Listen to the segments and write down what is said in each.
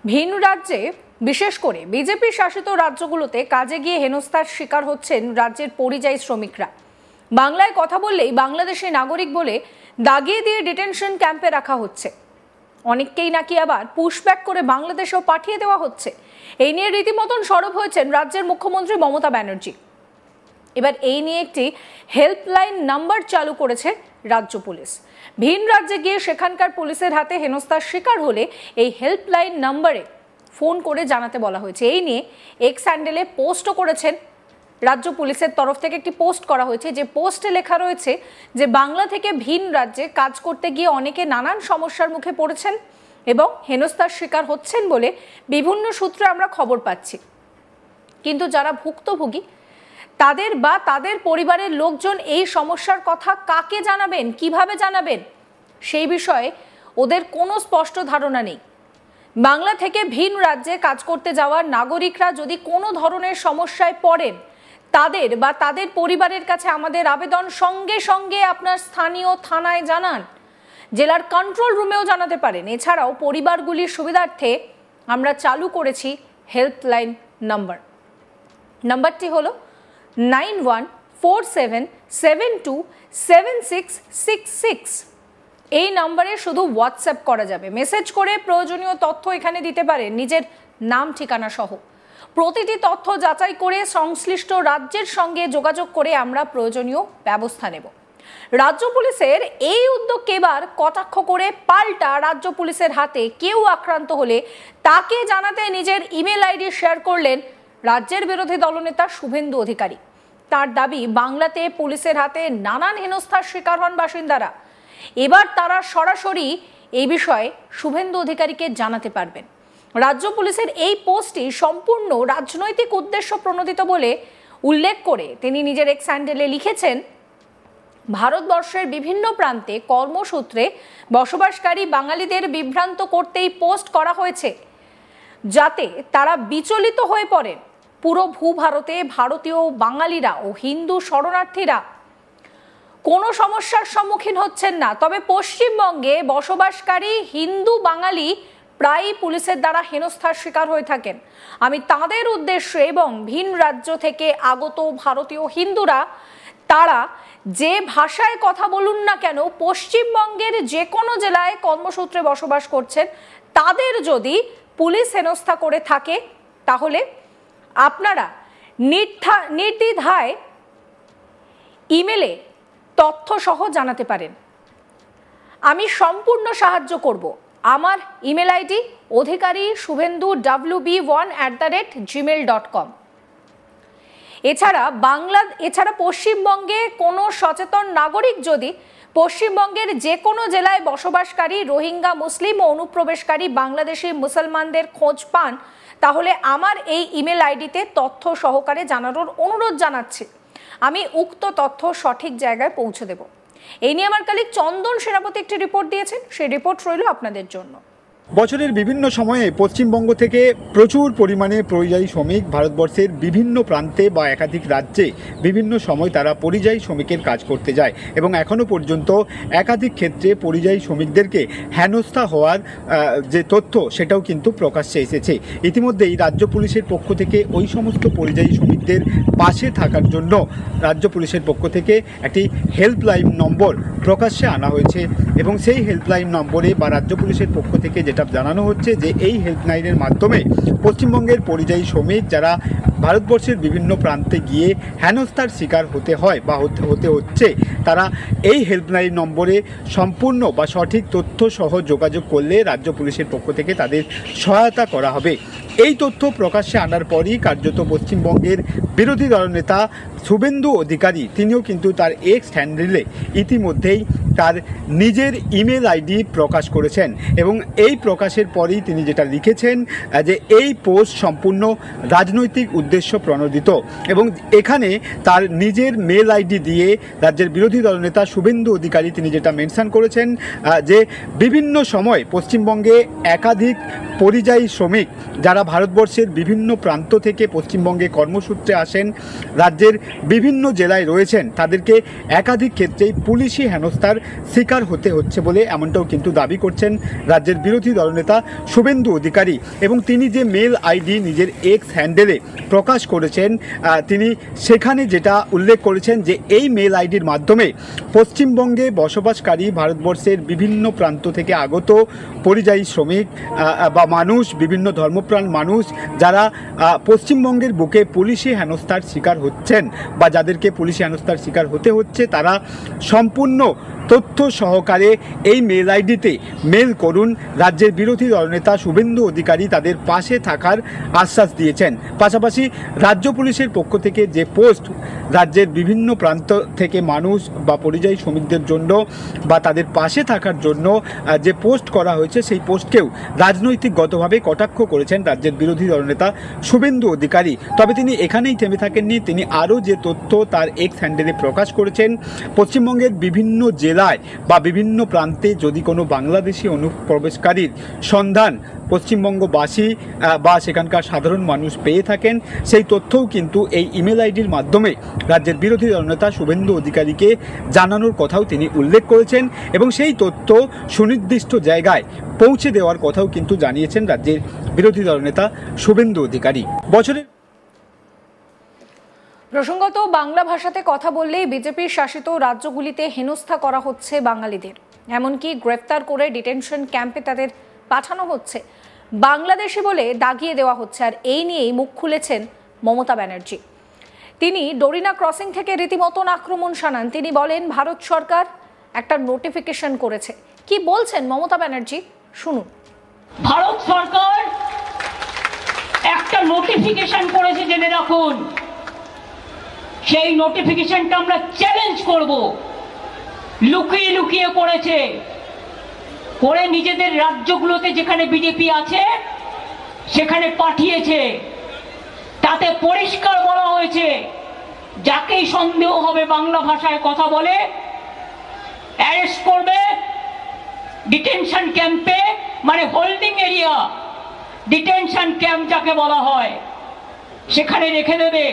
ভিন রাজ্যে বিশেষ করে বিজেপি শাসিত রাজ্যগুলোতে কাজে গিয়ে হেনস্থার শিকার হচ্ছেন রাজ্যের পরিযায়ী শ্রমিকরা। বাংলায় কথা বললেই বাংলাদেশি নাগরিক বলে দাগিয়ে দিয়ে ডিটেনশন ক্যাম্পে রাখা হচ্ছে। অনেককেই নাকি আবার পুশব্যাক করে বাংলাদেশেও পাঠিয়ে দেওয়া হচ্ছে। এই নিয়ে রীতিমতন সরব হয়েছেন রাজ্যের মুখ্যমন্ত্রী মমতা ব্যানার্জি। এবার এই নিয়ে একটি হেল্পলাইন নাম্বার চালু করেছে রাজ্য পুলিশ। ভিন রাজ্যে গিয়ে সেখানকার পুলিশের হাতে হেনস্থার শিকার হলে এই হেল্পলাইন নাম্বারে ফোন করে জানাতে বলা হয়েছে। এই নিয়ে এক্স হ্যান্ডেলে পোস্টও করেছেন রাজ্য পুলিশের তরফ থেকে। একটি পোস্ট করা হয়েছে, যে পোস্টে লেখা রয়েছে যে বাংলা থেকে ভিন রাজ্যে কাজ করতে গিয়ে অনেকে নানান সমস্যার মুখে পড়েছেন এবং হেনস্থার শিকার হচ্ছেন বলে বিভিন্ন সূত্রে আমরা খবর পাচ্ছি। কিন্তু যারা ভুক্তভোগী তাদের বা তাদের পরিবারের লোকজন এই সমস্যার কথা কাকে জানাবেন, কিভাবে জানাবেন, সেই বিষয়ে ওদের কোনো স্পষ্ট ধারণা নেই। বাংলা থেকে ভিন রাজ্যে কাজ করতে যাওয়ার নাগরিকরা যদি কোনো ধরনের সমস্যায় পড়েন, তাদের বা তাদের পরিবারের কাছে আমাদের আবেদন, সঙ্গে সঙ্গে আপনার স্থানীয় থানায় জানান, জেলার কন্ট্রোল রুমেও জানাতে পারেন। এছাড়াও পরিবারগুলির সুবিধার্থে আমরা চালু করেছি হেল্পলাইন নাম্বার। নাম্বারটি হলো 9147727666। এই নাম্বারে শুধু হোয়াটসঅ্যাপ করা যাবে। মেসেজ করে প্রয়োজনীয় তথ্য এখানে দিতে পারেন, নিজের নাম ঠিকানা সহ। প্রতিটি তথ্য যাচাই করে সংশ্লিষ্ট রাজ্যের সঙ্গে যোগাযোগ করে আমরা প্রয়োজনীয় ব্যবস্থা নেব। রাজ্য পুলিশের এই উদ্যোগকে এবার কটাক্ষ করে পাল্টা রাজ্য পুলিশের হাতে কেউ আক্রান্ত হলে তাকে জানাতে নিজের ইমেল আইডি শেয়ার করলেন রাজ্যের বিরোধী দলনেতা শুভেন্দু অধিকারী। তার দাবি, বাংলাতে পুলিশের হাতে নানান হেনস্থার শিকার হন বাসিন্দারা। এবার তারা সরাসরি এই বিষয়ে শুভেন্দু অধিকারীকে জানাতে পারবেন। রাজ্য পুলিশের এই পোস্টটি সম্পূর্ণ রাজনৈতিক উদ্দেশ্য প্রণোদিত বলে উল্লেখ করে তিনি নিজের এক্স হ্যান্ডেলে লিখেছেন, ভারতবর্ষের বিভিন্ন প্রান্তে কর্মসূত্রে বসবাসকারী বাঙালিদের বিভ্রান্ত করতেই পোস্ট করা হয়েছে, যাতে তারা বিচলিত হয়ে পড়েন। পুরো ভূভারতে ভারতীয় বাঙালিরা ও হিন্দু শরণার্থীরা কোনো সমস্যার সম্মুখীন হচ্ছেন না, তবে পশ্চিমবঙ্গে বসবাসকারী হিন্দু বাঙালি প্রায়ই পুলিশের দ্বারা হেনস্থার শিকার হয়ে থাকেন। আমি তাদের উদ্দেশ্যে এবং ভিন রাজ্য থেকে আগত ভারতীয় হিন্দুরা, তারা যে ভাষায় কথা বলুন না কেন, পশ্চিমবঙ্গের যে কোনো জেলায় কর্মসূত্রে বসবাস করছেন, তাদের যদি পুলিশ হেনস্থা করে থাকে তাহলে আপনারা নির্দ্বিধায় ইমেলে তথ্য সহ জানাতে পারেন। আমি সম্পূর্ণ সাহায্য করব। আমার ইমেল আইডি অধিকারী শুভেন্দু wb1@gmail.com। এছাড়া পশ্চিমবঙ্গে কোনো সচেতন নাগরিক যদি পশ্চিমবঙ্গের যে কোনো জেলায় বসবাসকারী রোহিঙ্গা মুসলিম ও অনুপ্রবেশকারী বাংলাদেশি মুসলমানদের খোঁজ পান, তাহলে আমার এই ইমেল আইডিতে তথ্য সহকারে জানানোর অনুরোধ জানাচ্ছি। আমি উক্ত তথ্য সঠিক জায়গায় পৌঁছে দেব। এই নিয়ে আমার কলিগ চন্দন সেনাপতি একটি রিপোর্ট দিয়েছেন, সেই রিপোর্ট রইল আপনাদের জন্য। বছরের বিভিন্ন সময়ে পশ্চিমবঙ্গ থেকে প্রচুর পরিমাণে পরিযায়ী শ্রমিক ভারতবর্ষের বিভিন্ন প্রান্তে বা একাধিক রাজ্যে বিভিন্ন সময় তারা পরিযায়ী শ্রমিকের কাজ করতে যায় এবং এখনও পর্যন্ত একাধিক ক্ষেত্রে পরিযায়ী শ্রমিকদেরকে হেনস্থা হওয়ার যে তথ্য সেটাও কিন্তু প্রকাশ্যে এসেছে। ইতিমধ্যেই রাজ্য পুলিশের পক্ষ থেকে ওই সমস্ত পরিযায়ী শ্রমিকদের পাশে থাকার জন্য রাজ্য পুলিশের পক্ষ থেকে একটি হেল্পলাইন নম্বর প্রকাশ্যে আনা হয়েছে এবং সেই হেল্পলাইন নম্বরে বা রাজ্য পুলিশের পক্ষ থেকে যেটা জানানো হচ্ছে যে এই হেল্পলাইনের মাধ্যমে পশ্চিমবঙ্গের পরিযায়ী শ্রমিক যারা ভারতবর্ষের বিভিন্ন প্রান্তে গিয়ে হেনস্থার শিকার হতে হয় বা হতে হচ্ছে, তারা এই হেল্পলাইন নম্বরে সম্পূর্ণ বা সঠিক তথ্য সহ যোগাযোগ করলে রাজ্য পুলিশের পক্ষ থেকে তাদের সহায়তা করা হবে। এই তথ্য প্রকাশ্যে আনার পরই কার্যত পশ্চিমবঙ্গের বিরোধী দলনেতা শুভেন্দু অধিকারী তিনিও কিন্তু তার এক্স হ্যান্ডেলে ইতিমধ্যেই তার নিজের ইমেল আইডি প্রকাশ করেছেন এবং এই প্রকাশের পরেই তিনি যেটা লিখেছেন যে এই পোস্ট সম্পূর্ণ রাজনৈতিক উদ্দেশ্য উদ্দেশ্য প্রণোদিত। এবং এখানে তার নিজের মেল আইডি দিয়ে রাজ্যের বিরোধী দলনেতা শুভেন্দু অধিকারী তিনি যেটা মেনশন করেছেন যে বিভিন্ন সময় পশ্চিমবঙ্গে একাধিক পরিযায়ী শ্রমিক যারা ভারতবর্ষের বিভিন্ন প্রান্ত থেকে পশ্চিমবঙ্গে কর্মসূত্রে আসেন, রাজ্যের বিভিন্ন জেলায় রয়েছেন, তাদেরকে একাধিক ক্ষেত্রেই পুলিশি হেনস্থার শিকার হতে হচ্ছে বলে এমনটাও কিন্তু দাবি করছেন রাজ্যের বিরোধী দলনেতা শুভেন্দু অধিকারী। এবং তিনি যে মেল আইডি নিজের এক্স হ্যান্ডেলে প্রকাশ করেছেন, তিনি সেখানে যেটা উল্লেখ করেছেন যে এই মেল আইডির মাধ্যমে পশ্চিমবঙ্গে বসবাসকারী ভারতবর্ষের বিভিন্ন প্রান্ত থেকে আগত পরিযায়ী শ্রমিক বা মানুষ, বিভিন্ন ধর্মপ্রাণ মানুষ যারা পশ্চিমবঙ্গের বুকে পুলিশি হেনস্থার শিকার হচ্ছেন বা যাদেরকে পুলিশি হেনস্থার শিকার হতে হচ্ছে, তারা সম্পূর্ণ তথ্য সহকারে এই মেল আইডিতে মেল করুন। রাজ্যের বিরোধী দলনেতা শুভেন্দু অধিকারী তাদের পাশে থাকার আশ্বাস দিয়েছেন। পাশাপাশি রাজ্য পুলিশের পক্ষ থেকে যে পোস্ট রাজ্যের বিভিন্ন প্রান্ত থেকে মানুষ বা পরিযায়ী শ্রমিকদের জন্য বা তাদের পাশে থাকার জন্য যে পোস্ট করা হয়েছে, সেই পোস্টকেও রাজনৈতিকগতভাবে কটাক্ষ করেছেন রাজ্যের বিরোধী দলনেতা শুভেন্দু অধিকারী। তবে তিনি এখানেই থেমে থাকেননি, তিনি আরও যে তথ্য তার এক্স হ্যান্ডেলে প্রকাশ করেছেন, পশ্চিমবঙ্গের বিভিন্ন জেলায় বা বিভিন্ন প্রান্তে যদি কোনো বাংলাদেশি অনুপ্রবেশকারীর সন্ধান পশ্চিমবঙ্গবাসী বা সেখানকার সাধারণ মানুষ পেয়ে থাকেন, সেই তথ্যও কিন্তু এই ইমেল আইডির মাধ্যমে রাজ্যের বিরোধী দলনেতা শুভেন্দু অধিকারীকে জানানোর কথাও তিনি উল্লেখ করেছেন এবং সেই তথ্য সুনির্দিষ্ট জায়গায় পৌঁছে দেওয়ার কথাও কিন্তু জানিয়েছেন রাজ্যের বিরোধী দলনেতা শুভেন্দু অধিকারী। বছরের প্রসঙ্গত, বাংলা ভাষাতে কথা বললেই বিজেপির শাসিত রাজ্যগুলিতে হেনস্থা করা হচ্ছে বাঙালিদের, এমনকি গ্রেফতার করে ডিটেনশন ক্যাম্পে তাদের পাঠানো হচ্ছে, বাংলাদেশি বলে দাগিয়ে দেওয়া হচ্ছে। আর এই নিয়েই মুখ খুলেছেন মমতা ব্যানার্জি। তিনি ডোরিনা ক্রসিং থেকে রীতিমতন আক্রমণ শানান। তিনি বলেন ভারত সরকার একটা নোটিফিকেশন করেছে। কি বলছেন মমতা ব্যানার্জি, শুনুন। ভারত সরকার একটা নোটিফিকেশন করেছে, জেনে রাখুন। সেই নোটিফিকেশনটা আমরা চ্যালেঞ্জ করব। লুকিয়ে লুকিয়ে করেছে, করে নিজেদের রাজ্যগুলোতে যেখানে বিজেপি আছে সেখানে পাঠিয়েছে। তাতে পরিষ্কার বলা হয়েছে, যাকেই সন্দেহ হবে বাংলা ভাষায় কথা বলে অ্যারেস্ট করবে, ডিটেনশন ক্যাম্পে, মানে হোল্ডিং এরিয়া, ডিটেনশন ক্যাম্প যাকে বলা হয়, সেখানে রেখে দেবে।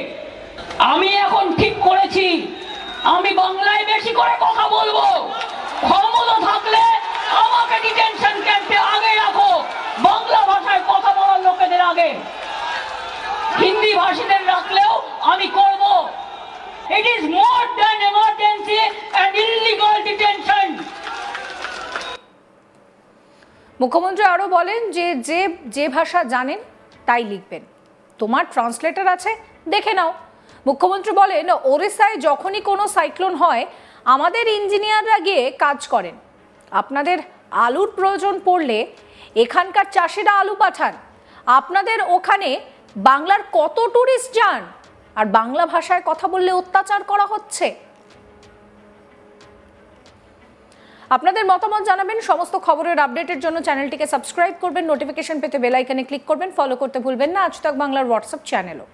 আমি এখন ঠিক করেছি, আমি বাংলায় বেশি করে কথা বলবো। ক্ষমতা থাকলে আমাকে ডিটেনশন ক্যাম্পে আগে রাখো, বাংলা ভাষায় কথা বলার লোকেদের আগে। হিন্দি ভাষীদের রাখলেও আমি করব। It is more than emergency and illegal detention. মুখ্যমন্ত্রী আরও বলেন যে যে ভাষা জানেন তাই লিখবেন, তোমার ট্রান্সলেটর আছে, দেখে নাও। মুখ্যমন্ত্রী বলেন ওড়িশায় যখনই কোনো সাইক্লোন হয় আমাদের ইঞ্জিনিয়াররা গিয়ে কাজ করেন। আপনাদের আলুর প্রয়োজন পড়লে এখানকার চাষিরা আলু পাঠান। আপনাদের ওখানে বাংলার কত ট্যুরিস্ট যান, আর বাংলা ভাষায় কথা বললে অত্যাচার করা হচ্ছে। আপনাদের মতামত জানাবেন। সমস্ত খবরের আপডেটের জন্য চ্যানেলটিকে সাবস্ক্রাইব করবেন, নোটিফিকেশন পেতে বেল আইকনে ক্লিক করবেন, ফলো করতে ভুলবেন না আজ তাক বাংলার হোয়াটসঅ্যাপ চ্যানেলও।